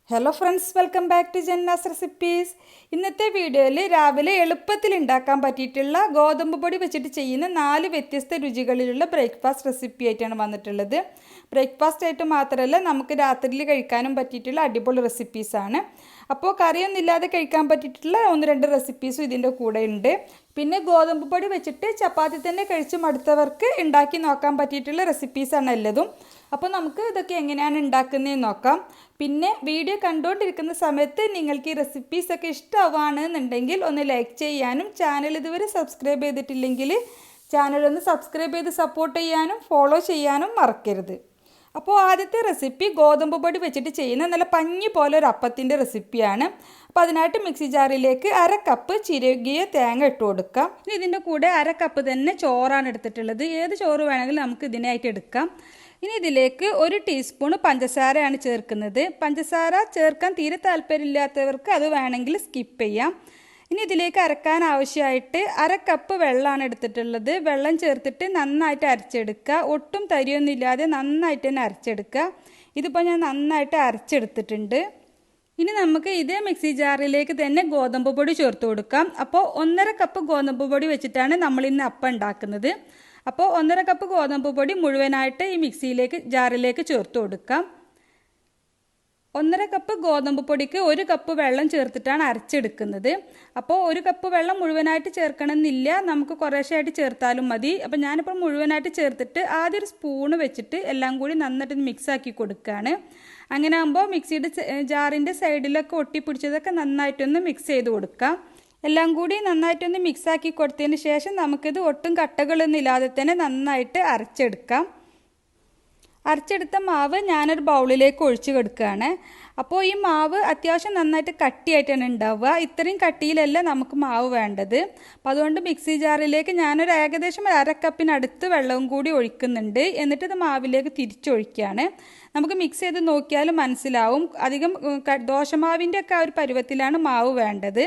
Hello friends, welcome back to Janna's recipes. ഇന്നത്തെ വീഡിയോയിൽ രാവിലെ എളുപ്പത്തിൽ ഉണ്ടാക്കാൻ പറ്റിയിട്ടുള്ള ഗോതമ്പ് പൊടി വെച്ചിട്ട് ചെയ്യുന്ന 4 വ്യത്യസ്ത രുചികളിലുള്ള ബ്രേക്ക്ഫാസ്റ്റ് റെസിപ്പി ആയിട്ടാണ് വന്നിട്ടുള്ളത്. ബ്രേക്ക്ഫാസ്റ്റ് ആയിട്ട് മാത്രമല്ല, നമുക്ക് രാത്രിയിൽ കഴിക്കാനും പറ്റിയിട്ടുള്ള അടിപൊളി റെസിപ്പീസാണ്. അപ്പോൾ കറിയൊന്നുമില്ലാതെ കഴിക്കാൻ പറ്റിയിട്ടുള്ള 1-2 റെസിപ്പീസും ഇതിൻ്റെ കൂടെ ഉണ്ട്. പിന്നെ ഗോതമ്പ് പൊടി വെച്ചിട്ട് ചപ്പാത്തി തന്നെ കഴിച്ച് മടുത്തവർക്ക് ഉണ്ടാക്കി നോക്കാൻ പറ്റിയിട്ടുള്ള റെസിപ്പീസാണ് എല്ലതും. അപ്പോൾ നമുക്ക് ഇതൊക്കെ എങ്ങനെയാണ് ഉണ്ടാക്കുന്നതെന്ന് നോക്കാം. പിന്നെ വീഡിയോ കണ്ടുകൊണ്ടിരിക്കുന്ന സമയത്ത് നിങ്ങൾക്ക് ഈ റെസിപ്പീസൊക്കെ ഇഷ്ടമാവുകയാണെന്നുണ്ടെങ്കിൽ ഒന്ന് ലൈക്ക് ചെയ്യാനും ചാനൽ ഇതുവരെ സബ്സ്ക്രൈബ് ചെയ്തിട്ടില്ലെങ്കിൽ ചാനലൊന്ന് സബ്സ്ക്രൈബ് ചെയ്ത് സപ്പോർട്ട് ചെയ്യാനും ഫോളോ ചെയ്യാനും മറക്കരുത്. അപ്പോൾ ആദ്യത്തെ റെസിപ്പി ഗോതമ്പ് പൊടി വെച്ചിട്ട് ചെയ്യുന്ന നല്ല പഞ്ഞി പോലെ ഒരു അപ്പത്തിൻ്റെ റെസിപ്പിയാണ്. അപ്പോൾ അതിനായിട്ട് മിക്സി ജാറിലേക്ക് 1/2 കപ്പ് ചിരകിയ തേങ്ങ ഇട്ട് കൊടുക്കാം. ഇനി ഇതിൻ്റെ കൂടെ 1/2 കപ്പ് തന്നെ ചോറാണ് എടുത്തിട്ടുള്ളത്. ഏത് ചോറ് വേണമെങ്കിലും നമുക്ക് ഇതിനായിട്ട് എടുക്കാം. ഇനി ഇതിലേക്ക് 1 ടീസ്പൂൺ പഞ്ചസാരയാണ് ചേർക്കുന്നത്. പഞ്ചസാര ചേർക്കാൻ തീരെ താല്പര്യമില്ലാത്തവർക്ക് അത് വേണമെങ്കിൽ സ്കിപ്പ് ചെയ്യാം. ഇനി ഇതിലേക്ക് അരക്കാൻ ആവശ്യമായിട്ട് 1/2 കപ്പ് വെള്ളമാണ് എടുത്തിട്ടുള്ളത്. വെള്ളം ചേർത്തിട്ട് നന്നായിട്ട് അരച്ചെടുക്കുക. ഒട്ടും തരിയൊന്നും ഇല്ലാതെ നന്നായിട്ട് തന്നെ അരച്ചെടുക്കുക. ഇതിപ്പോൾ ഞാൻ നന്നായിട്ട് അരച്ചെടുത്തിട്ടുണ്ട്. ഇനി നമുക്ക് ഇതേ മിക്സി ജാറിലേക്ക് തന്നെ ഗോതമ്പ് പൊടി ചേർത്ത് കൊടുക്കാം. അപ്പോൾ 1/2 കപ്പ് ഗോതമ്പ് പൊടി വെച്ചിട്ടാണ് നമ്മളിന്ന് അപ്പം ഉണ്ടാക്കുന്നത്. അപ്പോൾ 1/2 കപ്പ് ഗോതമ്പ് പൊടി മുഴുവനായിട്ട് ഈ ജാറിലേക്ക് ചേർത്ത് കൊടുക്കാം. 1/2 കപ്പ് ഗോതമ്പ് പൊടിക്ക് 1 കപ്പ് വെള്ളം ചേർത്തിട്ടാണ് അരച്ചെടുക്കുന്നത്. അപ്പോൾ 1 കപ്പ് വെള്ളം മുഴുവനായിട്ട് ചേർക്കണമെന്നില്ല, നമുക്ക് കുറേശ്ശായിട്ട് ചേർത്താലും മതി. അപ്പോൾ ഞാനിപ്പോൾ മുഴുവനായിട്ട് ചേർത്തിട്ട് ആദ്യം ഒരു സ്പൂണ് വെച്ചിട്ട് എല്ലാം കൂടി നന്നായിട്ട് മിക്സ് ആക്കി കൊടുക്കുകയാണ്. അങ്ങനെ ആകുമ്പോൾ മിക്സിയുടെ ജാറിൻ്റെ സൈഡിലൊക്കെ ഒട്ടിപ്പിടിച്ചതൊക്കെ നന്നായിട്ടൊന്ന് മിക്സ് ചെയ്ത് കൊടുക്കാം. എല്ലാം കൂടി നന്നായിട്ടൊന്ന് മിക്സാക്കി കൊടുത്തതിന് ശേഷം നമുക്കിത് ഒട്ടും കട്ടകളൊന്നും ഇല്ലാതെ തന്നെ നന്നായിട്ട് അരച്ചെടുക്കാം. അരച്ചെടുത്ത മാവ് ഞാനൊരു ബൗളിലേക്ക് ഒഴിച്ച് കൊടുക്കുകയാണ്. അപ്പോൾ ഈ മാവ് അത്യാവശ്യം നന്നായിട്ട് കട്ടിയായിട്ടാണ് ഉണ്ടാവുക. ഇത്രയും കട്ടിയിലല്ല നമുക്ക് മാവ് വേണ്ടത്. അപ്പോൾ അതുകൊണ്ട് മിക്സി ജാറിലേക്ക് ഞാനൊരു ഏകദേശം 1/2 കപ്പിനടുത്ത് വെള്ളവും കൂടി ഒഴിക്കുന്നുണ്ട്. എന്നിട്ട് ഇത് മാവിലേക്ക് തിരിച്ചൊഴിക്കുകയാണ്. നമുക്ക് മിക്സ് ചെയ്ത് നോക്കിയാൽ മനസ്സിലാവും. അധികം ദോശമാവിൻ്റെ ഒക്കെ ആ ഒരു പരുവത്തിലാണ് മാവ് വേണ്ടത്.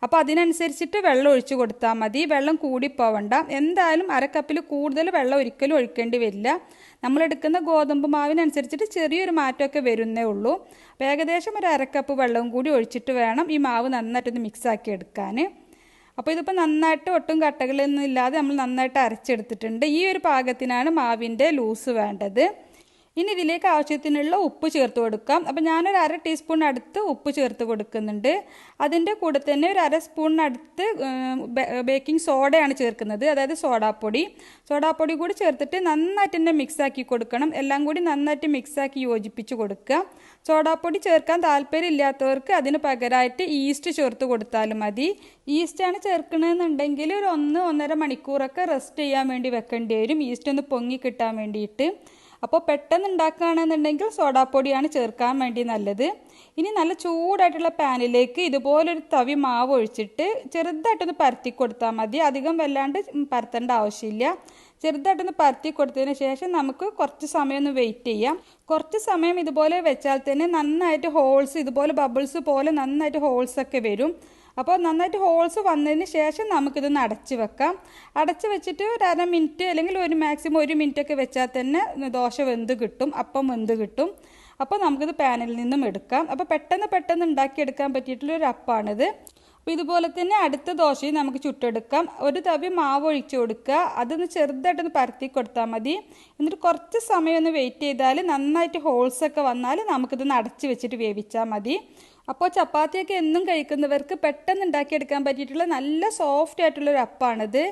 അപ്പോൾ അതിനനുസരിച്ചിട്ട് വെള്ളം ഒഴിച്ച് കൊടുത്താൽ മതി. വെള്ളം കൂടിപ്പോവണ്ട. എന്തായാലും 1/2 കപ്പിൽ കൂടുതൽ വെള്ളം ഒരിക്കലും ഒഴിക്കേണ്ടി വരില്ല. നമ്മളെടുക്കുന്ന ഗോതമ്പ് മാവിനനുസരിച്ചിട്ട് ചെറിയൊരു മാറ്റമൊക്കെ വരുന്നേ ഉള്ളൂ. അപ്പോൾ ഏകദേശം ഒരു 1/2 കപ്പ് വെള്ളവും കൂടി ഒഴിച്ചിട്ട് വേണം ഈ മാവ് നന്നായിട്ടൊന്ന് മിക്സാക്കി എടുക്കാൻ. അപ്പോൾ ഇതിപ്പോൾ നന്നായിട്ട് ഒട്ടും കട്ടകളൊന്നും ഇല്ലാതെ നമ്മൾ നന്നായിട്ട് അരച്ചെടുത്തിട്ടുണ്ട്. ഈ ഒരു പാകത്തിനാണ് മാവിൻ്റെ ലൂസ് വേണ്ടത്. ഇനി ഇതിലേക്ക് ആവശ്യത്തിനുള്ള ഉപ്പ് ചേർത്ത് കൊടുക്കാം. അപ്പോൾ ഞാനൊരു 1/2 ടീസ്പൂണിനടുത്ത് ഉപ്പ് ചേർത്ത് കൊടുക്കുന്നുണ്ട്. അതിൻ്റെ കൂടെ തന്നെ ഒരു 1/2 സ്പൂണിനടുത്ത് ബേക്കിംഗ് സോഡയാണ് ചേർക്കുന്നത്, അതായത് സോഡാപ്പൊടി കൂടി ചേർത്തിട്ട് നന്നായിട്ട് തന്നെ മിക്സാക്കി കൊടുക്കണം. എല്ലാം കൂടി നന്നായിട്ട് മിക്സാക്കി യോജിപ്പിച്ച് കൊടുക്കുക. സോഡാപ്പൊടി ചേർക്കാൻ താല്പര്യമില്ലാത്തവർക്ക് അതിന് പകരമായിട്ട് ഈസ്റ്റ് ചേർത്ത് കൊടുത്താലും മതി. ഈസ്റ്റാണ് ചേർക്കണമെന്നുണ്ടെങ്കിൽ ഒരു 1-1.5 മണിക്കൂറൊക്കെ റെസ്റ്റ് ചെയ്യാൻ വേണ്ടി വെക്കേണ്ടി വരും, ഈസ്റ്റ് ഒന്ന് പൊങ്ങി കിട്ടാൻ വേണ്ടിയിട്ട്. അപ്പോൾ പെട്ടെന്ന് ഉണ്ടാക്കുകയാണെന്നുണ്ടെങ്കിൽ സോഡാപ്പൊടിയാണ് ചേർക്കാൻ വേണ്ടി നല്ലത്. ഇനി നല്ല ചൂടായിട്ടുള്ള പാനിലേക്ക് ഇതുപോലൊരു തവി മാവ് ഒഴിച്ചിട്ട് ചെറുതായിട്ടൊന്ന് പരത്തി കൊടുത്താൽ മതി. അധികം വല്ലാണ്ട് പരത്തേണ്ട ആവശ്യമില്ല. ചെറുതായിട്ടൊന്ന് പരത്തി കൊടുത്തതിന് ശേഷം നമുക്ക് കുറച്ച് സമയം ഒന്ന് വെയിറ്റ് ചെയ്യാം. കുറച്ച് സമയം ഇതുപോലെ വെച്ചാൽ തന്നെ നന്നായിട്ട് ഹോൾസ്, ഇതുപോലെ ബബിൾസ് പോലെ നന്നായിട്ട് ഹോൾസൊക്കെ വരും. അപ്പോൾ നന്നായിട്ട് ഹോൾസ് വന്നതിന് ശേഷം നമുക്കിതൊന്ന് അടച്ച് വെക്കാം. അടച്ച് വെച്ചിട്ട് ഒരു 1/2 മിനിറ്റ് അല്ലെങ്കിൽ മാക്സിമം 1 മിനിറ്റൊക്കെ വെച്ചാൽ തന്നെ ദോശ വെന്ത് കിട്ടും, അപ്പം വെന്ത് കിട്ടും. അപ്പോൾ നമുക്കിത് പാനിൽ നിന്നും എടുക്കാം. അപ്പോൾ പെട്ടെന്ന് ഉണ്ടാക്കിയെടുക്കാൻ പറ്റിയിട്ടുള്ളൊരു അപ്പമാണിത്. അപ്പോൾ ഇതുപോലെ തന്നെ അടുത്ത ദോശയും നമുക്ക് ചുട്ടെടുക്കാം. ഒരു തവി മാവ് ഒഴിച്ച് കൊടുക്കുക. അതൊന്ന് ചെറുതായിട്ടൊന്ന് പരത്തി കൊടുത്താൽ മതി. എന്നിട്ട് കുറച്ച് സമയം ഒന്ന് വെയിറ്റ് ചെയ്താൽ നന്നായിട്ട് ഹോൾസൊക്കെ വന്നാൽ നമുക്കിതൊന്ന് അടച്ച് വെച്ചിട്ട് വേവിച്ചാൽ മതി. അപ്പോൾ ചപ്പാത്തിയൊക്കെ എന്നും കഴിക്കുന്നവർക്ക് പെട്ടെന്ന് ഉണ്ടാക്കിയെടുക്കാൻ പറ്റിയിട്ടുള്ള നല്ല സോഫ്റ്റ് ആയിട്ടുള്ളൊരു അപ്പമാണിത്.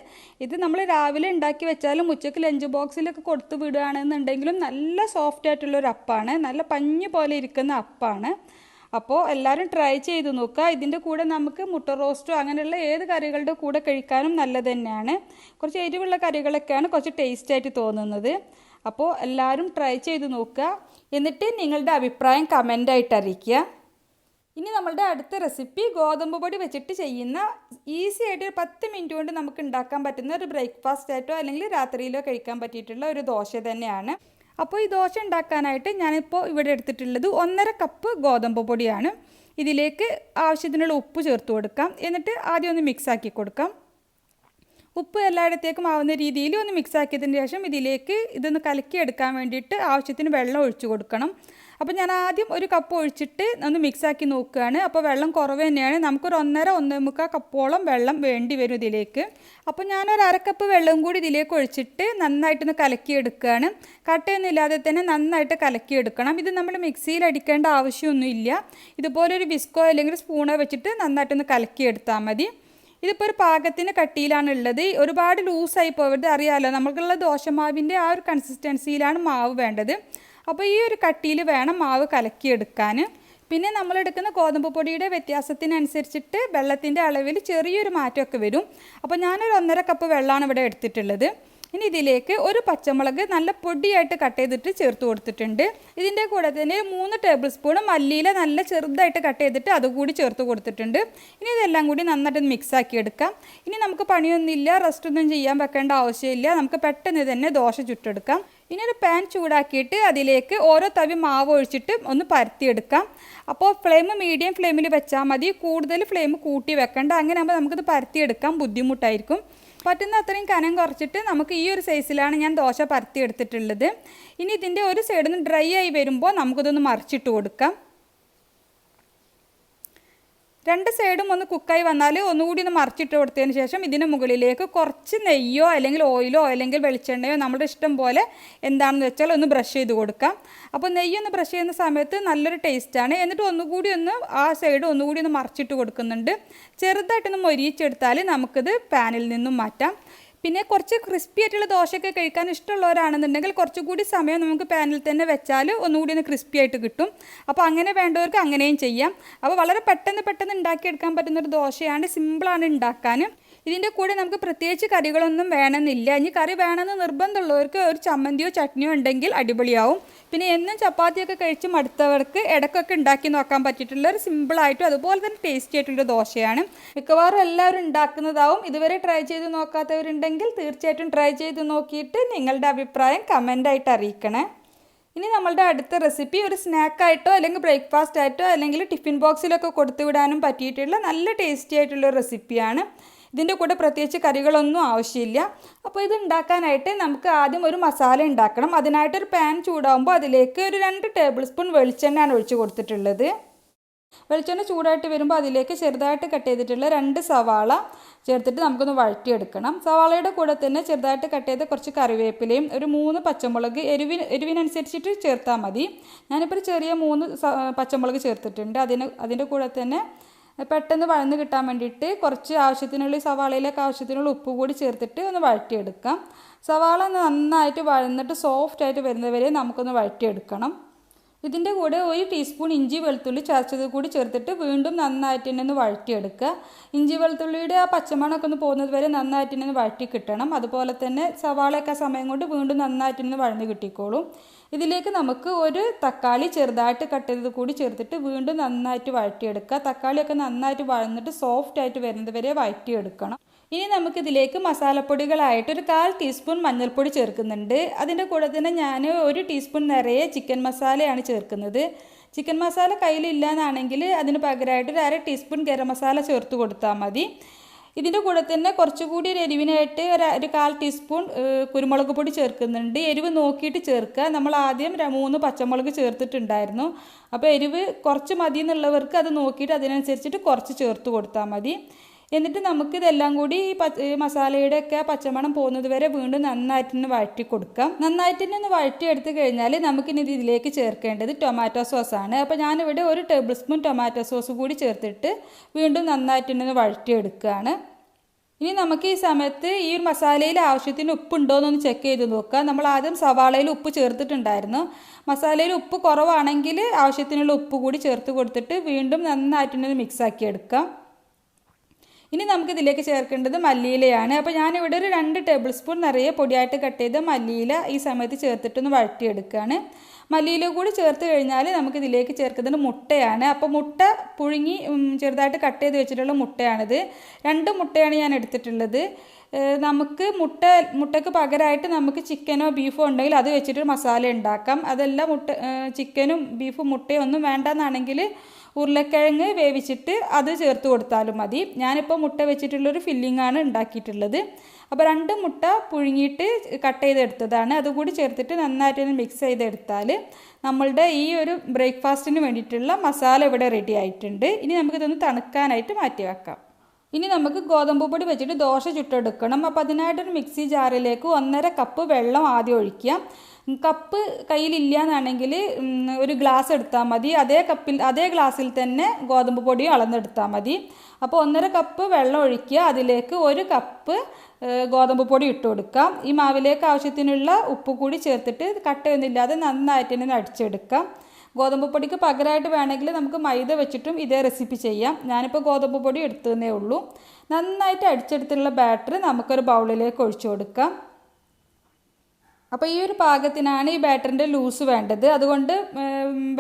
ഇത് നമ്മൾ രാവിലെ ഉണ്ടാക്കി വെച്ചാലും ഉച്ചയ്ക്ക് ലഞ്ച് ബോക്സിലൊക്കെ കൊടുത്ത് വിടുകയാണെന്നുണ്ടെങ്കിലും നല്ല സോഫ്റ്റ് ആയിട്ടുള്ളൊരു അപ്പമാണ്. നല്ല പഞ്ഞി പോലെ ഇരിക്കുന്ന അപ്പമാണ്. അപ്പോൾ എല്ലാവരും ട്രൈ ചെയ്ത് നോക്കുക. ഇതിൻ്റെ കൂടെ നമുക്ക് മുട്ട റോസ്റ്റോ അങ്ങനെയുള്ള ഏത് കറികളുടെ കൂടെ കഴിക്കാനും നല്ലത് തന്നെയാണ്. കുറച്ച് എരിവുള്ള കറികളൊക്കെയാണ് കുറച്ച് ടേസ്റ്റായിട്ട് തോന്നുന്നത്. അപ്പോൾ എല്ലാവരും ട്രൈ ചെയ്ത് നോക്കുക. എന്നിട്ട് നിങ്ങളുടെ അഭിപ്രായം കമൻ്റായിട്ട് അറിയിക്കുക. ഇനി നമ്മളുടെ അടുത്ത റെസിപ്പി ഗോതമ്പ് പൊടി വെച്ചിട്ട് ചെയ്യുന്ന ഈസി ആയിട്ട് 10 മിനിറ്റ് കൊണ്ട് നമുക്ക് ഉണ്ടാക്കാൻ പറ്റുന്ന ഒരു ബ്രേക്ക്ഫാസ്റ്റ് ആയിട്ടോ അല്ലെങ്കിൽ രാത്രിയിലോ കഴിക്കാൻ പറ്റിയിട്ടുള്ള ഒരു ദോശ തന്നെയാണ്. അപ്പോൾ ഈ ദോശ ഉണ്ടാക്കാനായിട്ട് ഞാനിപ്പോൾ ഇവിടെ എടുത്തിട്ടുള്ളത് 1/2 കപ്പ് ഗോതമ്പ് പൊടിയാണ്. ഇതിലേക്ക് ആവശ്യത്തിനുള്ള ഉപ്പ് ചേർത്ത് കൊടുക്കാം. എന്നിട്ട് ആദ്യം ഒന്ന് മിക്സാക്കി കൊടുക്കാം. ഉപ്പ് എല്ലായിടത്തേക്കും ആവുന്ന രീതിയിൽ ഒന്ന് മിക്സാക്കിയതിന് ശേഷം ഇതിലേക്ക് ഇതൊന്ന് കലക്കിയെടുക്കാൻ വേണ്ടിയിട്ട് ആവശ്യത്തിന് വെള്ളം ഒഴിച്ചു കൊടുക്കണം. അപ്പോൾ ഞാൻ ആദ്യം ഒരു കപ്പ് ഒഴിച്ചിട്ട് ഒന്ന് മിക്സാക്കി നോക്കുകയാണ്. അപ്പോൾ വെള്ളം കുറവ് തന്നെയാണ്. നമുക്കൊരു 1.5-1.25 കപ്പോളം വെള്ളം വേണ്ടി വരും ഇതിലേക്ക്. അപ്പോൾ ഞാനൊരു അരക്കപ്പ് വെള്ളം കൂടി ഇതിലേക്ക് ഒഴിച്ചിട്ട് നന്നായിട്ടൊന്ന് കലക്കിയെടുക്കുകയാണ്. കട്ടയൊന്നും ഇല്ലാതെ തന്നെ നന്നായിട്ട് കലക്കിയെടുക്കണം. ഇത് നമ്മൾ മിക്സിയിൽ അടിക്കേണ്ട ആവശ്യമൊന്നുമില്ല. ഇതുപോലൊരു വിസ്കോ അല്ലെങ്കിൽ സ്പൂണോ വെച്ചിട്ട് നന്നായിട്ടൊന്ന് കലക്കിയെടുത്താൽ മതി. ഇതിപ്പോൾ ഒരു പാകത്തിന് കട്ടിയിലാണ് ഉള്ളത്. ഒരുപാട് ലൂസായി പോകരുത്. അറിയാമല്ലോ, നമുക്കുള്ള ദോശമാവിൻ്റെ ആ ഒരു കൺസിസ്റ്റൻസിയിലാണ് മാവ് വേണ്ടത്. അപ്പോൾ ഈ ഒരു കട്ടിയിൽ വേണം മാവ് കലക്കിയെടുക്കാൻ. പിന്നെ നമ്മളെടുക്കുന്ന ഗോതമ്പ് പൊടിയുടെ വ്യത്യാസത്തിനനുസരിച്ചിട്ട് വെള്ളത്തിൻ്റെ അളവിൽ ചെറിയൊരു മാറ്റമൊക്കെ വരും. അപ്പോൾ ഞാനൊരു 1.5 കപ്പ് വെള്ളമാണ് ഇവിടെ എടുത്തിട്ടുള്ളത്. ഇനി ഇതിലേക്ക് ഒരു പച്ചമുളക് നല്ല പൊടിയായിട്ട് കട്ട് ചെയ്തിട്ട് ചേർത്ത് കൊടുത്തിട്ടുണ്ട്. ഇതിൻ്റെ കൂടെ തന്നെ 3 ടേബിൾ സ്പൂൺ മല്ലിയില നല്ല ചെറുതായിട്ട് കട്ട് ചെയ്തിട്ട് അതുകൂടി ചേർത്ത് കൊടുത്തിട്ടുണ്ട്. ഇനി ഇതെല്ലാം കൂടി നന്നായിട്ട് മിക്സാക്കി എടുക്കാം. ഇനി നമുക്ക് പണിയൊന്നുമില്ല, റെസ്റ്റൊന്നും ചെയ്യാൻ വെക്കേണ്ട ആവശ്യമില്ല. നമുക്ക് പെട്ടെന്ന് തന്നെ ദോശ ചുട്ടെടുക്കാം. ഇനി ഒരു പാൻ ചൂടാക്കിയിട്ട് അതിലേക്ക് ഓരോ തവി മാവ് ഒഴിച്ചിട്ട് ഒന്ന് പരത്തിയെടുക്കാം. അപ്പോൾ ഫ്ലെയിം മീഡിയം ഫ്ലെയിമിൽ വെച്ചാൽ മതി, കൂടുതൽ ഫ്ലെയിം കൂട്ടി വെക്കണ്ട. അങ്ങനെ ആകുമ്പോൾ നമുക്കിത് പരത്തിയെടുക്കാൻ ബുദ്ധിമുട്ടായിരിക്കും. പറ്റുന്ന അത്രയും കനം കുറച്ചിട്ട് നമുക്ക് ഈ ഒരു സൈസിലാണ് ഞാൻ ദോശ പരത്തി എടുത്തിട്ടുള്ളത്. ഇനി ഇതിൻ്റെ ഒരു സൈഡിൽ നിന്ന് ഡ്രൈ ആയി വരുമ്പോൾ നമുക്കിതൊന്ന് മറിച്ചിട്ട് കൊടുക്കാം. 2 സൈഡും ഒന്ന് കുക്കായി വന്നാൽ ഒന്നുകൂടി ഒന്ന് മറിച്ചിട്ട് കൊടുത്തതിന് ശേഷം ഇതിന് മുകളിലേക്ക് കുറച്ച് നെയ്യോ അല്ലെങ്കിൽ ഓയിലോ അല്ലെങ്കിൽ വെളിച്ചെണ്ണയോ നമ്മുടെ ഇഷ്ടം പോലെ എന്താണെന്ന് വെച്ചാൽ ഒന്ന് ബ്രഷ് ചെയ്ത് കൊടുക്കാം. അപ്പോൾ നെയ്യൊന്ന് ബ്രഷ് ചെയ്യുന്ന സമയത്ത് നല്ലൊരു ടേസ്റ്റാണ്. എന്നിട്ട് ഒന്നുകൂടി ഒന്ന് ആ സൈഡ് ഒന്നുകൂടി ഒന്ന് മറിച്ചിട്ട് കൊടുക്കുന്നുണ്ട്. ചെറുതായിട്ടൊന്ന് മൊരിയിച്ചെടുത്താൽ നമുക്കിത് പാനിൽ നിന്നും മാറ്റാം. പിന്നെ കുറച്ച് ക്രിസ്പി ആയിട്ടുള്ള ദോശയൊക്കെ കഴിക്കാൻ ഇഷ്ടമുള്ളവരാണെന്നുണ്ടെങ്കിൽ കുറച്ചുകൂടി സമയം നമുക്ക് പാനിൽ തന്നെ വെച്ചാൽ ഒന്നുകൂടി ഒന്ന് ക്രിസ്പി ആയിട്ട് കിട്ടും. അപ്പോൾ അങ്ങനെ വേണ്ടവർക്ക് അങ്ങനെയും ചെയ്യാം. അപ്പോൾ വളരെ പെട്ടെന്ന് ഉണ്ടാക്കിയെടുക്കാൻ പറ്റുന്നൊരു ദോശയാണ്, സിമ്പിളാണ് ഉണ്ടാക്കാൻ. ഇതിൻ്റെ കൂടെ നമുക്ക് പ്രത്യേകിച്ച് കറികളൊന്നും വേണമെന്നില്ല. ഇനി കറി വേണമെന്ന് നിർബന്ധമുള്ളവർക്ക് ഒരു ചമ്മന്തിയോ ചട്നിയോ ഉണ്ടെങ്കിൽ അടിപൊളിയാവും. പിന്നെ എന്നും ചപ്പാത്തിയൊക്കെ കഴിച്ച് മടുത്തവർക്ക് ഇടയ്ക്കൊക്കെ ഉണ്ടാക്കി നോക്കാൻ പറ്റിയിട്ടുള്ള ഒരു സിമ്പിളായിട്ടും അതുപോലെ തന്നെ ടേസ്റ്റി ആയിട്ടുള്ള ദോശയാണ്. മിക്കവാറും എല്ലാവരും ഉണ്ടാക്കുന്നതാവും. ഇതുവരെ ട്രൈ ചെയ്ത് നോക്കാത്തവരുണ്ടെങ്കിൽ തീർച്ചയായിട്ടും ട്രൈ ചെയ്ത് നോക്കിയിട്ട് നിങ്ങളുടെ അഭിപ്രായം കമൻ്റായിട്ട് അറിയിക്കണേ. ഇനി നമ്മളുടെ അടുത്ത റെസിപ്പി ഒരു സ്നാക്കായിട്ടോ അല്ലെങ്കിൽ ബ്രേക്ക്ഫാസ്റ്റ് ആയിട്ടോ അല്ലെങ്കിൽ ടിഫിൻ ബോക്സിലൊക്കെ കൊടുത്തു വിടാനും പറ്റിയിട്ടുള്ള നല്ല ടേസ്റ്റി ആയിട്ടുള്ള റെസിപ്പിയാണ്. ഇതിൻ്റെ കൂടെ പ്രത്യേകിച്ച് കറികളൊന്നും ആവശ്യമില്ല. അപ്പോൾ ഇത് ഉണ്ടാക്കാനായിട്ട് നമുക്ക് ആദ്യം ഒരു മസാല ഉണ്ടാക്കണം. അതിനായിട്ടൊരു പാൻ ചൂടാകുമ്പോൾ അതിലേക്ക് ഒരു 2 ടേബിൾ സ്പൂൺ വെളിച്ചെണ്ണയാണ് ഒഴിച്ച് കൊടുത്തിട്ടുള്ളത്. വെളിച്ചെണ്ണ ചൂടായിട്ട് വരുമ്പോൾ അതിലേക്ക് ചെറുതായിട്ട് കട്ട് ചെയ്തിട്ടുള്ള 2 സവാള ചേർത്തിട്ട് നമുക്കൊന്ന് വഴറ്റിയെടുക്കണം. സവാളയുടെ കൂടെ തന്നെ ചെറുതായിട്ട് കട്ട് ചെയ്ത കുറച്ച് കറിവേപ്പിലയും ഒരു 3 പച്ചമുളക് എരിവിനനുസരിച്ചിട്ട് ചേർത്താൽ മതി. ഞാനിപ്പോൾ ചെറിയ 3 പച്ചമുളക് ചേർത്തിട്ടുണ്ട്. അതിൻ്റെ കൂടെ തന്നെ പെട്ടെന്ന് വഴന്ന് കിട്ടാൻ വേണ്ടിയിട്ട് കുറച്ച് ആവശ്യത്തിനുള്ള സവാളയിലേക്ക് ആവശ്യത്തിനുള്ള ഉപ്പ് കൂടി ചേർത്തിട്ട് ഒന്ന് വഴറ്റിയെടുക്കാം. സവാള നന്നായിട്ട് വഴന്നിട്ട് സോഫ്റ്റായിട്ട് വരുന്നവരെ നമുക്കൊന്ന് വഴറ്റിയെടുക്കണം. ഇതിൻ്റെ കൂടെ 1 ടീസ്പൂൺ ഇഞ്ചി വെളുത്തുള്ളി ചതച്ചത് കൂടി ചേർത്തിട്ട് വീണ്ടും നന്നായിട്ട് തന്നെ ഒന്ന് വഴറ്റിയെടുക്കുക. ഇഞ്ചി വെളുത്തുള്ളിയുടെ ആ പച്ചമണമൊക്കെ ഒന്ന് പോകുന്നത് വരെ നന്നായിട്ട് തന്നെ വഴറ്റി കിട്ടണം. അതുപോലെ തന്നെ സവാളയൊക്കെ ആ സമയം കൊണ്ട് വീണ്ടും നന്നായിട്ട് തന്നെ വഴന്ന് കിട്ടിക്കോളും. ഇതിലേക്ക് നമുക്ക് ഒരു തക്കാളി ചെറുതായിട്ട് കട്ട് ചെയ്തത് കൂടി ചേർത്തിട്ട് വീണ്ടും നന്നായിട്ട് വഴറ്റിയെടുക്കുക. തക്കാളിയൊക്കെ നന്നായിട്ട് വഴന്നിട്ട് സോഫ്റ്റായിട്ട് വരുന്നത് വരെ വഴറ്റിയെടുക്കണം. ഇനി നമുക്കിതിലേക്ക് മസാലപ്പൊടികളായിട്ട് ഒരു 1/4 ടീസ്പൂൺ മഞ്ഞൾപ്പൊടി ചേർക്കുന്നുണ്ട്. അതിൻ്റെ കൂടെ തന്നെ ഞാൻ 1 ടീസ്പൂൺ നിറയെ ചിക്കൻ മസാലയാണ് ചേർക്കുന്നത്. ചിക്കൻ മസാല കയ്യിലില്ല എന്നാണെങ്കിൽ അതിന് പകരമായിട്ട് ഒരു 1/2 ടീസ്പൂൺ ഗരം മസാല ചേർത്ത് കൊടുത്താൽ മതി. ഇതിൻ്റെ കൂടെ തന്നെ കുറച്ചുകൂടി ഒരു എരിവിനായിട്ട് ഒരു 1/4 ടീസ്പൂൺ കുരുമുളക് പൊടി ചേർക്കുന്നുണ്ട്. എരിവ് നോക്കിയിട്ട് ചേർക്കുക. നമ്മൾ ആദ്യം 3 പച്ചമുളക് ചേർത്തിട്ടുണ്ടായിരുന്നു. അപ്പോൾ എരിവ് കുറച്ച് മതി എന്നുള്ളവർക്ക് അത് നോക്കിയിട്ട് അതിനനുസരിച്ചിട്ട് കുറച്ച് ചേർത്ത് കൊടുത്താൽ മതി. എന്നിട്ട് നമുക്കിതെല്ലാം കൂടി ഈ മസാലയുടെ ഒക്കെ പച്ചമണം പോകുന്നത് വരെ വീണ്ടും നന്നായിട്ട് തന്നെ വഴറ്റി കൊടുക്കാം. നന്നായിട്ട് തന്നെ ഒന്ന് വഴറ്റിയെടുത്ത് കഴിഞ്ഞാൽ നമുക്കിനി ഇതിലേക്ക് ചേർക്കേണ്ടത് ടൊമാറ്റോ സോസാണ്. അപ്പോൾ ഞാനിവിടെ 1 ടേബിൾ സ്പൂൺ ടൊമാറ്റോ സോസ് കൂടി ചേർത്തിട്ട് വീണ്ടും നന്നായിട്ട് തന്നെ വഴറ്റിയെടുക്കുകയാണ്. ഇനി നമുക്ക് ഈ സമയത്ത് ഈ ഒരു മസാലയിൽ ആവശ്യത്തിന് ഉപ്പുണ്ടോ എന്നൊന്ന് ചെക്ക് ചെയ്ത് നോക്കുക. നമ്മൾ ആദ്യം സവാളയിൽ ഉപ്പ് ചേർത്തിട്ടുണ്ടായിരുന്നു. മസാലയിൽ ഉപ്പ് കുറവാണെങ്കിൽ ആവശ്യത്തിനുള്ള ഉപ്പ് കൂടി ചേർത്ത് കൊടുത്തിട്ട് വീണ്ടും നന്നായിട്ട് തന്നെ മിക്സാക്കി എടുക്കാം. ഇനി നമുക്കിതിലേക്ക് ചേർക്കേണ്ടത് മല്ലിയിലയാണ്. അപ്പോൾ ഞാനിവിടെ ഒരു 2 ടേബിൾ സ്പൂൺ നിറയെ പൊടിയായിട്ട് കട്ട് ചെയ്ത മല്ലിയില ഈ സമയത്ത് ചേർത്തിട്ടൊന്ന് വഴറ്റിയെടുക്കുകയാണ്. മല്ലിയില കൂടി ചേർത്ത് കഴിഞ്ഞാൽ നമുക്കിതിലേക്ക് ചേർക്കുന്നത് മുട്ടയാണ്. അപ്പോൾ മുട്ട പുഴുങ്ങി ചെറുതായിട്ട് കട്ട് ചെയ്ത് വെച്ചിട്ടുള്ള മുട്ടയാണിത്. 2 മുട്ടയാണ് ഞാൻ എടുത്തിട്ടുള്ളത്. നമുക്ക് മുട്ടയ്ക്ക് പകരമായിട്ട് നമുക്ക് ചിക്കനോ ബീഫോ ഉണ്ടെങ്കിൽ അത് വെച്ചിട്ട് മസാല ഉണ്ടാക്കാം. അതെല്ലാം ചിക്കനും ബീഫും മുട്ടയും ഒന്നും വേണ്ടെന്നാണെങ്കിൽ ഉരുളക്കിഴങ്ങ് വേവിച്ചിട്ട് അത് ചേർത്ത് കൊടുത്താലും മതി. ഞാനിപ്പോൾ മുട്ട വെച്ചിട്ടുള്ളൊരു ഫില്ലിങ്ങാണ് ഉണ്ടാക്കിയിട്ടുള്ളത്. അപ്പോൾ 2 മുട്ട പുഴുങ്ങിയിട്ട് കട്ട് ചെയ്തെടുത്തതാണ്. അതുകൂടി ചേർത്തിട്ട് നന്നായിട്ടൊന്ന് മിക്സ് ചെയ്തെടുത്താൽ നമ്മളുടെ ഈ ഒരു ബ്രേക്ക്ഫാസ്റ്റിന് വേണ്ടിയിട്ടുള്ള മസാല ഇവിടെ റെഡി ആയിട്ടുണ്ട്. ഇനി നമുക്കിതൊന്ന് തണുക്കാനായിട്ട് മാറ്റി വെക്കാം. ഇനി നമുക്ക് ഗോതമ്പ് പൊടി വെച്ചിട്ട് ദോശ ചുട്ടെടുക്കണം. അപ്പോൾ അതിനായിട്ടൊരു മിക്സി ജാറിലേക്ക് 1.5 കപ്പ് വെള്ളം ആദ്യം ഒഴിക്കുക. കപ്പ് കയ്യിലില്ല എന്നാണെങ്കിൽ ഒരു ഗ്ലാസ് എടുത്താൽ മതി. അതേ ഗ്ലാസ്സിൽ തന്നെ ഗോതമ്പ് പൊടിയും അളന്നെടുത്താൽ മതി. അപ്പോൾ 1.5 കപ്പ് വെള്ളം ഒഴിക്കുക. അതിലേക്ക് 1 കപ്പ് ഗോതമ്പ് പൊടി ഇട്ട് കൊടുക്കാം. ഈ മാവിലേക്ക് ആവശ്യത്തിനുള്ള ഉപ്പ് കൂടി ചേർത്തിട്ട് കട്ടയൊന്നുമില്ലാതെ നന്നായിട്ട് തന്നെ അടിച്ചെടുക്കാം. ഗോതമ്പ് പൊടിക്ക് പകരമായിട്ട് വേണമെങ്കിൽ നമുക്ക് മൈദ വെച്ചിട്ടും ഇതേ റെസിപ്പി ചെയ്യാം. ഞാനിപ്പോൾ ഗോതമ്പ് പൊടി എടുത്തതേ ഉള്ളൂ. നന്നായിട്ട് അടിച്ചെടുത്തുള്ള ബാറ്റർ നമുക്കൊരു ബൗളിലേക്ക് ഒഴിച്ചു കൊടുക്കാം. അപ്പോൾ ഈ ഒരു പാകത്തിനാണ് ഈ ബാറ്ററിൻ്റെ ലൂസ് വേണ്ടത്. അതുകൊണ്ട്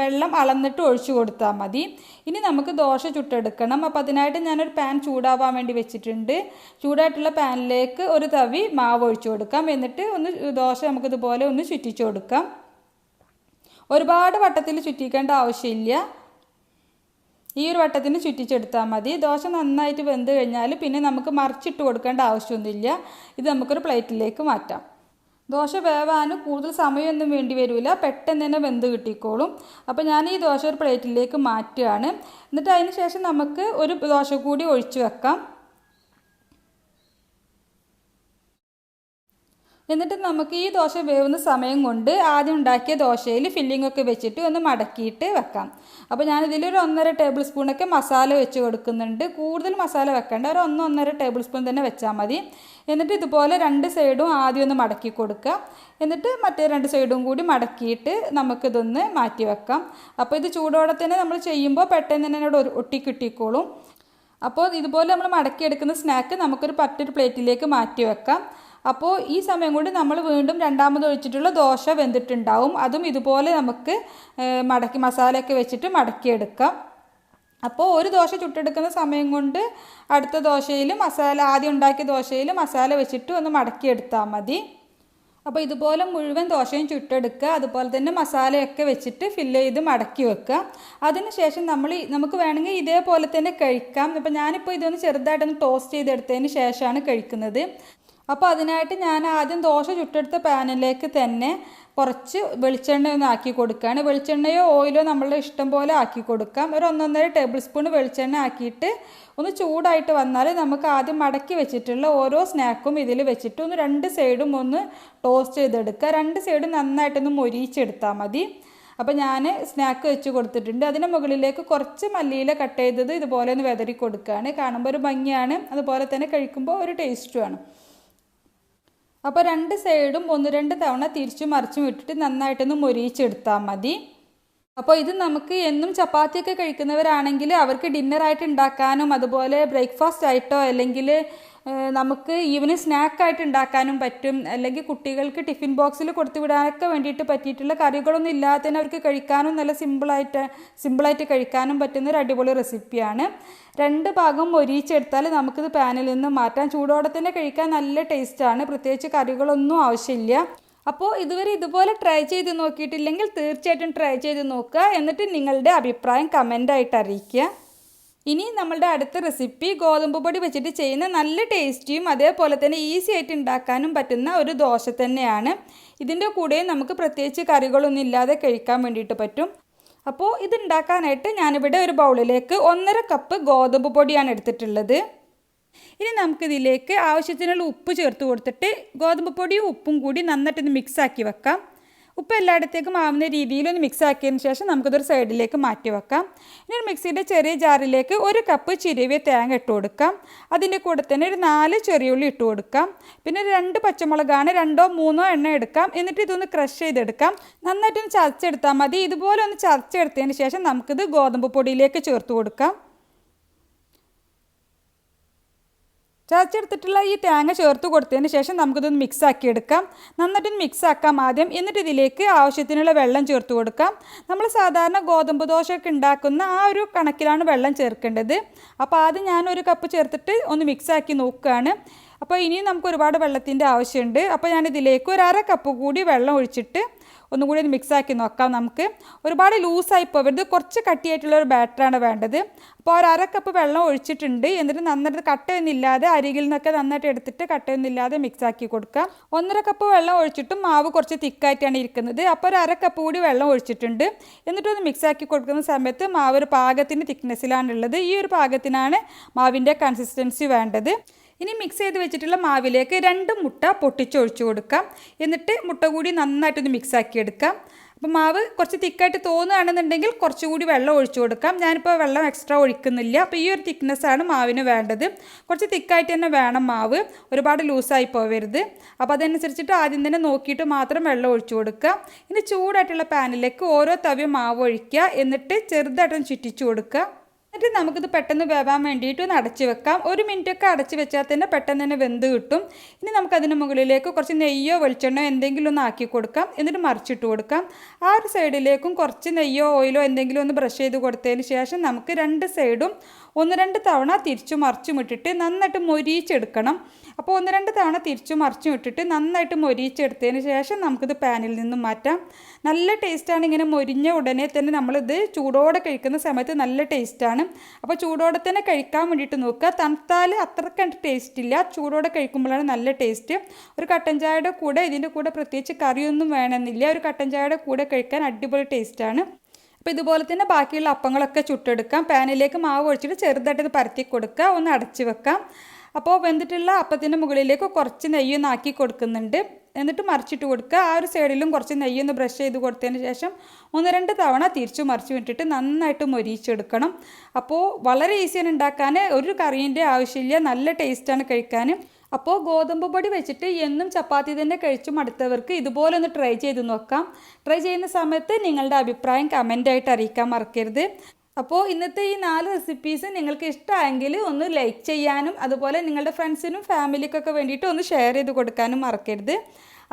വെള്ളം അളന്നിട്ട് ഒഴിച്ചു കൊടുത്താൽ മതി. ഇനി നമുക്ക് ദോശ ചുട്ടെടുക്കണം. അപ്പോൾ അതിനായിട്ട് ഞാനൊരു പാൻ ചൂടാവാൻ വേണ്ടി വെച്ചിട്ടുണ്ട്. ചൂടായിട്ടുള്ള പാനിലേക്ക് ഒരു തവി മാവ് ഒഴിച്ചു കൊടുക്കാം. എന്നിട്ട് ദോശ നമുക്കിതുപോലെ ഒന്ന് ചുറ്റിച്ചു കൊടുക്കാം. ഒരുപാട് വട്ടത്തിൽ ചുറ്റിക്കേണ്ട ആവശ്യമില്ല. ഈ ഒരു വട്ടത്തിന് ചുറ്റിച്ചെടുത്താൽ മതി. ദോശ നന്നായിട്ട് വെന്ത് കഴിഞ്ഞാൽ പിന്നെ നമുക്ക് മറിച്ചിട്ട് കൊടുക്കേണ്ട ആവശ്യമൊന്നുമില്ല. ഇത് നമുക്കൊരു പ്ലേറ്റിലേക്ക് മാറ്റാം. ദോശ വേവാൻ കൂടുതൽ സമയമൊന്നും വേണ്ടി വരില്ല. പെട്ടെന്ന് തന്നെ വെന്ത് കിട്ടിക്കോളും. അപ്പോൾ ഞാൻ ഈ ദോശ ഒരു പ്ലേറ്റിലേക്ക് മാറ്റുകയാണ്. എന്നിട്ട് അതിന് ശേഷം നമുക്ക് ഒരു ദോശ കൂടി ഒഴിച്ചു വെക്കാം. എന്നിട്ട് നമുക്ക് ഈ ദോശ വേവുന്ന സമയം കൊണ്ട് ആദ്യം ഉണ്ടാക്കിയ ദോശയിൽ ഫില്ലിങ്ങൊക്കെ വെച്ചിട്ട് ഒന്ന് മടക്കിയിട്ട് വെക്കാം. അപ്പോൾ ഞാനിതിലൊരു 1.5 ടേബിൾ സ്പൂണൊക്കെ മസാല വെച്ച് കൊടുക്കുന്നുണ്ട്. കൂടുതൽ മസാല വെക്കേണ്ട, ഒരു 1-1.5 ടേബിൾ സ്പൂൺ തന്നെ വെച്ചാൽ മതി. എന്നിട്ട് ഇതുപോലെ 2 സൈഡും ആദ്യം ഒന്ന് മടക്കി കൊടുക്കുക. എന്നിട്ട് മറ്റേ 2 സൈഡും കൂടി മടക്കിയിട്ട് നമുക്കിതൊന്ന് മാറ്റി വെക്കാം. അപ്പോൾ ഇത് ചൂടോടെ തന്നെ നമ്മൾ ചെയ്യുമ്പോൾ പെട്ടെന്ന് തന്നെ ഇവിടെ ഒട്ടിക്കിട്ടിക്കോളും. അപ്പോൾ ഇതുപോലെ നമ്മൾ മടക്കിയെടുക്കുന്ന സ്നാക്ക് നമുക്കൊരു മറ്റൊരു പ്ലേറ്റിലേക്ക് മാറ്റി വെക്കാം. അപ്പോൾ ഈ സമയം കൊണ്ട് നമ്മൾ വീണ്ടും രണ്ടാമത് ഒഴിച്ചിട്ടുള്ള ദോശ വെന്തിട്ടുണ്ടാവും. അതും ഇതുപോലെ നമുക്ക് മസാലയൊക്കെ വെച്ചിട്ട് മടക്കിയെടുക്കാം. അപ്പോൾ ഒരു ദോശ ചുട്ടെടുക്കുന്ന സമയം കൊണ്ട് അടുത്ത ദോശയിൽ ആദ്യം ഉണ്ടാക്കിയ ദോശയിൽ മസാല വെച്ചിട്ട് ഒന്ന് മടക്കിയെടുത്താൽ മതി. അപ്പോൾ ഇതുപോലെ മുഴുവൻ ദോശയും ചുട്ടെടുക്കുക. അതുപോലെ തന്നെ മസാലയൊക്കെ വെച്ചിട്ട് ഫില്ല് ചെയ്ത് മടക്കി വെക്കുക. അതിനുശേഷം നമുക്ക് വേണമെങ്കിൽ ഇതേപോലെ തന്നെ കഴിക്കാം. അപ്പോൾ ഞാനിപ്പോൾ ഇതൊന്ന് ചെറുതായിട്ടൊന്ന് ടോസ്റ്റ് ചെയ്തെടുത്തതിന് ശേഷമാണ് കഴിക്കുന്നത്. അപ്പോൾ അതിനായിട്ട് ഞാൻ ആദ്യം ദോശ ചുട്ടെടുത്ത പാനിലേക്ക് തന്നെ കുറച്ച് വെളിച്ചെണ്ണ ഒന്ന് ആക്കി കൊടുക്കുകയാണ്. വെളിച്ചെണ്ണയോ ഓയിലോ നമ്മളുടെ ഇഷ്ടം പോലെ ആക്കി കൊടുക്കാം. ഒരു 1-1.5 ടേബിൾ സ്പൂൺ വെളിച്ചെണ്ണ ആക്കിയിട്ട് ഒന്ന് ചൂടായിട്ട് വന്നാൽ നമുക്ക് ആദ്യം മടക്കി വെച്ചിട്ടുള്ള ഓരോ സ്നാക്കും ഇതിൽ വെച്ചിട്ട് ഒന്ന് 2 സൈഡും ഒന്ന് ടോസ്റ്റ് ചെയ്തെടുക്കുക. 2 സൈഡും നന്നായിട്ടൊന്ന് മൊരിയിച്ചെടുത്താൽ മതി. അപ്പോൾ ഞാൻ സ്നാക്ക് വെച്ച് കൊടുത്തിട്ടുണ്ട്. അതിന് മുകളിലേക്ക് കുറച്ച് മല്ലിയില കട്ട് ചെയ്തത് ഇതുപോലെ ഒന്ന് വെതറി കൊടുക്കുകയാണ്. കാണുമ്പോൾ ഒരു ഭംഗിയാണ്, അതുപോലെ തന്നെ കഴിക്കുമ്പോൾ ഒരു ടേസ്റ്റുമാണ്. അപ്പോൾ 2 സൈഡും 1-2 തവണ തിരിച്ചും മറിച്ചും ഇട്ടിട്ട് നന്നായിട്ടൊന്ന് മൊരിയിച്ചെടുത്താൽ മതി. അപ്പോൾ ഇത് നമുക്ക് എന്നും ചപ്പാത്തിയൊക്കെ കഴിക്കുന്നവരാണെങ്കിൽ അവർക്ക് ഡിന്നറായിട്ട് ഉണ്ടാക്കാനും അതുപോലെ ബ്രേക്ക്ഫാസ്റ്റ് ആയിട്ടോ അല്ലെങ്കിൽ നമുക്ക് ഈവനിങ് സ്നാക്കായിട്ട് ഉണ്ടാക്കാനും പറ്റും. അല്ലെങ്കിൽ കുട്ടികൾക്ക് ടിഫിൻ ബോക്സിൽ കൊടുത്തു വിടാനൊക്കെ വേണ്ടിയിട്ട് പറ്റിയിട്ടുള്ള കറികളൊന്നും ഇല്ലാതെ തന്നെ അവർക്ക് കഴിക്കാനും നല്ല സിമ്പിളായിട്ട് കഴിക്കാനും പറ്റുന്ന ഒരു അടിപൊളി റെസിപ്പിയാണ്. 2 ഭാഗം മൊരിയിച്ചെടുത്താൽ നമുക്കിത് പാനിൽ നിന്ന് മാറ്റാം. ചൂടോടെ തന്നെ കഴിക്കാൻ നല്ല ടേസ്റ്റാണ്. പ്രത്യേകിച്ച് കറികളൊന്നും ആവശ്യമില്ല. അപ്പോൾ ഇതുവരെ ഇതുപോലെ ട്രൈ ചെയ്ത് നോക്കിയിട്ടില്ലെങ്കിൽ തീർച്ചയായിട്ടും ട്രൈ ചെയ്ത് നോക്കുക. എന്നിട്ട് നിങ്ങളുടെ അഭിപ്രായം കമൻ്റായിട്ട് അറിയിക്കുക. ഇനി നമ്മളുടെ അടുത്ത റെസിപ്പി ഗോതമ്പ് പൊടി വെച്ചിട്ട് ചെയ്യുന്ന നല്ല ടേസ്റ്റിയും അതേപോലെ തന്നെ ഈസി ആയിട്ട് ഉണ്ടാക്കാനും പറ്റുന്ന ഒരു ദോശ തന്നെയാണ്. ഇതിൻ്റെ കൂടെ നമുക്ക് പ്രത്യേകിച്ച് കറികളൊന്നും ഇല്ലാതെ കഴിക്കാൻ വേണ്ടിയിട്ട് പറ്റും. അപ്പോൾ ഇതുണ്ടാക്കാനായിട്ട് ഞാനിവിടെ ഒരു ബൗളിലേക്ക് 1.5 കപ്പ് ഗോതമ്പ് പൊടിയാണ് എടുത്തിട്ടുള്ളത്. ഇനി നമുക്കിതിലേക്ക് ആവശ്യത്തിനുള്ള ഉപ്പ് ചേർത്ത് കൊടുത്തിട്ട് ഗോതമ്പ് പൊടിയും ഉപ്പും കൂടി നന്നായിട്ടൊന്ന് മിക്സാക്കി വെക്കാം. ഉപ്പ് എല്ലായിടത്തേക്കും ആവുന്ന രീതിയിലൊന്ന് മിക്സ് ആക്കിയതിന് ശേഷം നമുക്കിതൊരു സൈഡിലേക്ക് മാറ്റി വെക്കാം. ഇനി ഒരു മിക്സിയുടെ ചെറിയ ജാറിലേക്ക് 1 കപ്പ് ചിരവിയ തേങ്ങ ഇട്ട് കൊടുക്കാം. അതിൻ്റെ കൂടെ തന്നെ ഒരു 4 ചെറിയുള്ളി ഇട്ട് കൊടുക്കാം. പിന്നെ 2 പച്ചമുളകാണ്, 2-3 എണ്ണ എടുക്കാം. എന്നിട്ട് ഇതൊന്ന് ക്രഷ് ചെയ്തെടുക്കാം. നന്നായിട്ടൊന്ന് ചതച്ചെടുത്താൽ മതി. ഇതുപോലെ ഒന്ന് ചതച്ചെടുത്തതിന് ശേഷം നമുക്കിത് ഗോതമ്പ് പൊടിയിലേക്ക് ചേർത്ത് കൊടുക്കാം. ചതച്ചെടുത്തിട്ടുള്ള ഈ തേങ്ങ ചേർത്ത് കൊടുത്തതിന് ശേഷം നമുക്കിതൊന്ന് മിക്സ് ആക്കി എടുക്കാം. നന്നായിട്ടൊന്ന് മിക്സ് ആക്കാം ആദ്യം. എന്നിട്ട് ഇതിലേക്ക് ആവശ്യത്തിനുള്ള വെള്ളം ചേർത്ത് കൊടുക്കാം. നമ്മൾ സാധാരണ ഗോതമ്പ് ദോശയൊക്കെ ഉണ്ടാക്കുന്ന ആ ഒരു കണക്കിലാണ് വെള്ളം ചേർക്കേണ്ടത്. അപ്പോൾ ആദ്യം ഞാൻ 1 കപ്പ് ചേർത്തിട്ട് ഒന്ന് മിക്സ് ആക്കി നോക്കുകയാണ്. അപ്പോൾ ഇനിയും നമുക്ക് ഒരുപാട് വെള്ളത്തിൻ്റെ ആവശ്യമുണ്ട്. അപ്പോൾ ഞാനിതിലേക്ക് ഒരു 1/2 കപ്പ് കൂടി വെള്ളം ഒഴിച്ചിട്ട് ഒന്നും കൂടി ഒന്ന് മിക്സാക്കി നോക്കാം. നമുക്ക് ഒരുപാട് ലൂസായി പോകരുത്, കുറച്ച് കട്ടിയായിട്ടുള്ള ഒരു ബാറ്ററാണ് വേണ്ടത്. അപ്പോൾ ഒരു 1/2 കപ്പ് വെള്ളം ഒഴിച്ചിട്ടുണ്ട്. എന്നിട്ട് നന്നായിട്ട് കട്ടയൊന്നുമില്ലാതെ അരികിൽ നിന്നൊക്കെ നന്നായിട്ട് എടുത്തിട്ട് കട്ടയൊന്നുമില്ലാതെ മിക്സാക്കി കൊടുക്കാം. 1/2 കപ്പ് വെള്ളം ഒഴിച്ചിട്ടും മാവ് കുറച്ച് തിക്കായിട്ടാണ് ഇരിക്കുന്നത്. അപ്പോൾ ഒരു 1/2 കപ്പ് കൂടി വെള്ളം ഒഴിച്ചിട്ടുണ്ട്. എന്നിട്ടൊന്ന് മിക്സാക്കി കൊടുക്കുന്ന സമയത്ത് മാവ് ഒരു പാകത്തിന് തിക്നെസ്സിലാണുള്ളത്. ഈ ഒരു പാകത്തിനാണ് മാവിൻ്റെ കൺസിസ്റ്റൻസി വേണ്ടത്. ഇനി മിക്സ് ചെയ്ത് വെച്ചിട്ടുള്ള മാവിലേക്ക് 2 മുട്ട പൊട്ടിച്ചൊഴിച്ച് കൊടുക്കാം. എന്നിട്ട് മുട്ട കൂടി നന്നായിട്ടൊന്ന് മിക്സാക്കി എടുക്കാം. അപ്പോൾ മാവ് കുറച്ച് തിക്കായിട്ട് തോന്നുകയാണെന്നുണ്ടെങ്കിൽ കുറച്ചുകൂടി വെള്ളം ഒഴിച്ചു കൊടുക്കാം. ഞാനിപ്പോൾ വെള്ളം എക്സ്ട്രാ ഒഴിക്കുന്നില്ല. അപ്പോൾ ഈ ഒരു തിക്നെസ്സാണ് മാവിന് വേണ്ടത്. കുറച്ച് തിക്കായിട്ട് തന്നെ വേണം മാവ്, ഒരുപാട് ലൂസായി പോവരുത്. അപ്പോൾ അതനുസരിച്ചിട്ട് ആദ്യം തന്നെ നോക്കിയിട്ട് മാത്രം വെള്ളം ഒഴിച്ചു കൊടുക്കുക. ഇനി ചൂടായിട്ടുള്ള പാനിലേക്ക് ഓരോ തവി മാവ് ഒഴിക്കുക. എന്നിട്ട് ചെറുതായിട്ടൊന്ന് ചുറ്റിച്ചു കൊടുക്കുക. എന്നിട്ട് നമുക്കിത് പെട്ടെന്ന് വേവാൻ വേണ്ടിയിട്ട് ഒന്ന് അടച്ച് വെക്കാം. 1 മിനിറ്റൊക്കെ അടച്ച് വെച്ചാൽ തന്നെ പെട്ടെന്ന് തന്നെ വെന്ത് കിട്ടും. ഇനി നമുക്കതിന് മുകളിലേക്ക് കുറച്ച് നെയ്യോ വെളിച്ചെണ്ണയോ എന്തെങ്കിലും ഒന്ന് ആക്കി കൊടുക്കാം. എന്നിട്ട് മറിച്ചിട്ട് കൊടുക്കാം. ആ ഒരു സൈഡിലേക്കും കുറച്ച് നെയ്യോ ഓയിലോ എന്തെങ്കിലും ഒന്ന് ബ്രഷ് ചെയ്ത് കൊടുത്തതിന് ശേഷം നമുക്ക് 2 സൈഡും 1-2 തവണ തിരിച്ചും മറിച്ചും ഇട്ടിട്ട് നന്നായിട്ട് മൊരിയിച്ചെടുക്കണം. അപ്പോൾ 1-2 തവണ തിരിച്ചും മറിച്ചും ഇട്ടിട്ട് നന്നായിട്ട് മൊരിയിച്ചെടുത്തതിന് ശേഷം നമുക്കിത് പാനിൽ നിന്നും മാറ്റാം. നല്ല ടേസ്റ്റാണ്. ഇങ്ങനെ മൊരിഞ്ഞ ഉടനെ തന്നെ നമ്മളിത് ചൂടോടെ കഴിക്കുന്ന സമയത്ത് നല്ല ടേസ്റ്റാണ്. അപ്പോൾ ചൂടോടെ തന്നെ കഴിക്കാൻ വേണ്ടിയിട്ട് നോക്കുക. തണുത്താൽ അത്രയ്ക്ക് ടേസ്റ്റ് ഇല്ല, ചൂടോടെ കഴിക്കുമ്പോഴാണ് നല്ല ടേസ്റ്റ്. ഒരു കട്ടൻ ചായയുടെ കൂടെ ഇതിൻ്റെ കൂടെ പ്രത്യേകിച്ച് കറിയൊന്നും വേണമെന്നില്ല, ഒരു കട്ടൻ ചായയുടെ കൂടെ കഴിക്കാൻ അടിപൊളി ടേസ്റ്റാണ്. അപ്പോൾ ഇതുപോലെ തന്നെ ബാക്കിയുള്ള അപ്പങ്ങളൊക്കെ ചുട്ടെടുക്കാം. പാനിലേക്ക് മാവ് ഒഴിച്ചിട്ട് ചെറുതായിട്ട് പരത്തി കൊടുക്കുക, ഒന്ന് അടച്ച് വെക്കാം. അപ്പോൾ വെന്തിട്ടുള്ള അപ്പത്തിൻ്റെ മുകളിലേക്ക് കുറച്ച് നെയ്യൊന്ന് ആക്കി കൊടുക്കുന്നുണ്ട്. എന്നിട്ട് മറിച്ചിട്ട് കൊടുക്കുക. ആ ഒരു സൈഡിലും കുറച്ച് നെയ്യൊന്ന് ബ്രഷ് ചെയ്ത് കൊടുത്തതിന് ശേഷം 1-2 തവണ തിരിച്ചു മറിച്ച് വിട്ടിട്ട് നന്നായിട്ട് മൊരിയിച്ചെടുക്കണം. അപ്പോൾ വളരെ ഈസിയാണ് ഉണ്ടാക്കാൻ, ഒരു കറീൻ്റെ ആവശ്യമില്ല, നല്ല ടേസ്റ്റാണ് കഴിക്കാൻ. അപ്പോൾ ഗോതമ്പ് പൊടി വെച്ചിട്ട് എന്നും ചപ്പാത്തി തന്നെ കഴിച്ചു മടുത്തവർക്ക് ഇതുപോലെ ഒന്ന് ട്രൈ ചെയ്ത് നോക്കാം. ട്രൈ ചെയ്യുന്ന സമയത്ത് നിങ്ങളുടെ അഭിപ്രായം കമൻ്റായിട്ട് അറിയിക്കാൻ മറക്കരുത്. അപ്പോൾ ഇന്നത്തെ ഈ 4 റെസിപ്പീസ് നിങ്ങൾക്ക് ഇഷ്ടമായെങ്കിൽ ഒന്ന് ലൈക്ക് ചെയ്യാനും അതുപോലെ നിങ്ങളുടെ ഫ്രണ്ട്സിനും ഫാമിലിക്കൊക്കെ വേണ്ടിയിട്ട് ഒന്ന് ഷെയർ ചെയ്ത് കൊടുക്കാനും മറക്കരുത്.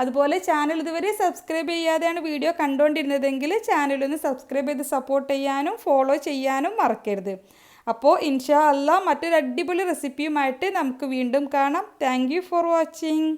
അതുപോലെ ചാനൽ ഇതുവരെ സബ്സ്ക്രൈബ് ചെയ്യാതെയാണ് വീഡിയോ കണ്ടുകൊണ്ടിരുന്നതെങ്കിൽ ചാനലൊന്ന് സബ്സ്ക്രൈബ് ചെയ്ത് സപ്പോർട്ട് ചെയ്യാനും ഫോളോ ചെയ്യാനും മറക്കരുത്. അപ്പോൾ ഇൻഷാ അല്ലാഹ് മറ്റൊരു അടിപൊളി റെസിപ്പിയുമായിട്ട് നമുക്ക് വീണ്ടും കാണാം. Thank you for watching.